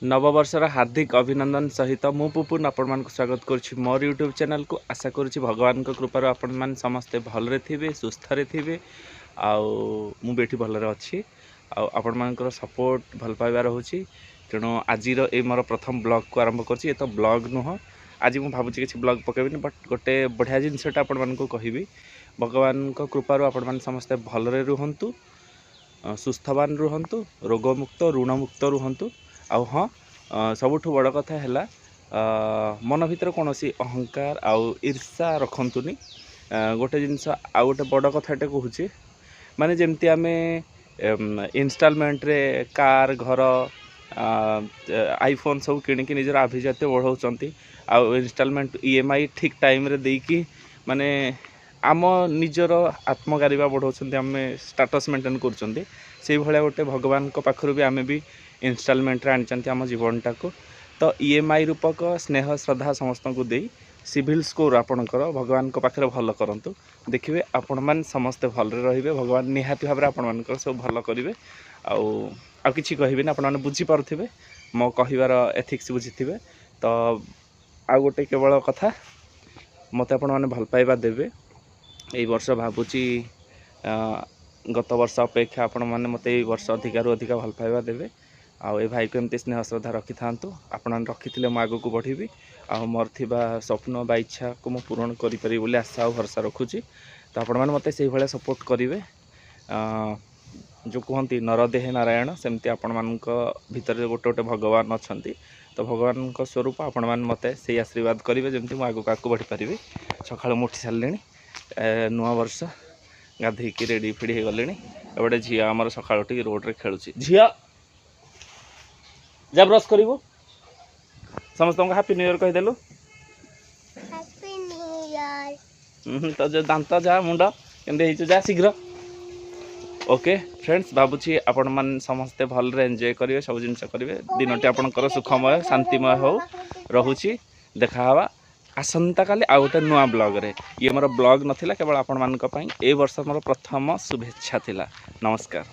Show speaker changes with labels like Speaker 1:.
Speaker 1: नववर्षर हार्दिक अभिनंदन सहित मु पुपुन आपण स्वागत करुच्ची मोर यूट्यूब चैनल को। आशा करुच्ची भगवान कृपार आपण मैंने समस्ते भलरे थे सुस्थ थे आठी भलरे अच्छी आपण मानकर सपोर्ट भल पाइबा रोचे। तेणु आज मोर प्रथम ब्लॉग को आरंभ कर तो ब्लॉग नुह आज मुझे भावुँ कि ब्लॉग पकेबी बट गोटे बढ़िया जिनसटा आपण मानक कहबी भगवान कृपार आपण मैंने समस्ते भलरे रुहतु सुस्थवान रुहतु रोगमुक्त ऋणमुक्त रुहतु। आउ हाँ सबुठु बड़ कथा है मन भीतर कौन सी अहंकार आउ ईर्षा रखतुनि। गोटे जिनस आउ गोटे बड़ कथाटे कहूँ माने जमती आम इनस्टॉलमेंट रे कार घर आईफोन सब किणिकी निजर अभिजात्य बढ़ाऊँच आउ इनस्टॉलमेंट ईएमआई ठीक टाइम रे देकी माने आम निजर आत्मगारिबा बढ़ाऊँ आम स्टाटस मेंटेन कर गोटे भगवान पाखर भी आम भी इनस्टॉलमेंट रे आनी आम जीवनटा को। तो ईएमआई रूपक स्नेह श्रद्धा समस्त को दे सिविल स्कोर आपणकर भगवान को पाखे भल करंतु देखिए आपण मान समस्ते भलरे रहिबे भगवान निहाती भाव आपण मानकर सब भल करिवे। आउ किछि कहबे आपण माने बुझी पारुथिबे मो कहिवार एथिक्स बुझिथिबे। तो आउ गोटे केवल कथा मते आपण माने भल पाइबा देबे एई वर्ष भाबुची गत वर्ष अपेक्षा आपण माने मते एई वर्ष अधिकारु अधिक भल पाइबा देबे। आउ ए भाई को एमती स्नेह श्रद्धा रखि था आपण रखी आग को बढ़ी आ मोर थिबा स्वप्न बा इच्छा को मु पूरण करी आशा और भरसा रखुची। तो आपण मैंने मते से भाया सपोर्ट करेंगे जो कहती नरदेहे नारायण सेमती आपण मानक भितर गोटे गोटे भगवान अच्छा। तो भगवान स्वरूप आपण मैंने मते से आशीर्वाद करेंगे जमी मुझे आगे आगे बढ़ी पारि। सका उठी सारे नुआ वर्ष गाधेकी रेडी फेडी हो गले एबे झी आमर सका उठी रोड रे खेलुची झिया जा ब्रश करू समस्त हैप्पी न्यू ईयर कहीदेलु तो जो दांत जा मुंड के जा शीघ्र। ओके फ्रेंड्स भावुची आपण मान समस्ते भलरे एंजॉय करेंगे सब जिन करेंगे दिनटी आपणकर सुखमय शांतिमय हो रोची। देखा आसंता काली आउ गोटे नुआ ब्लॉग रे ये मोर ब्लॉग नथिला केवल आपण मानक पई ए वर्ष मोर प्रथम शुभेच्छा थिला। नमस्कार।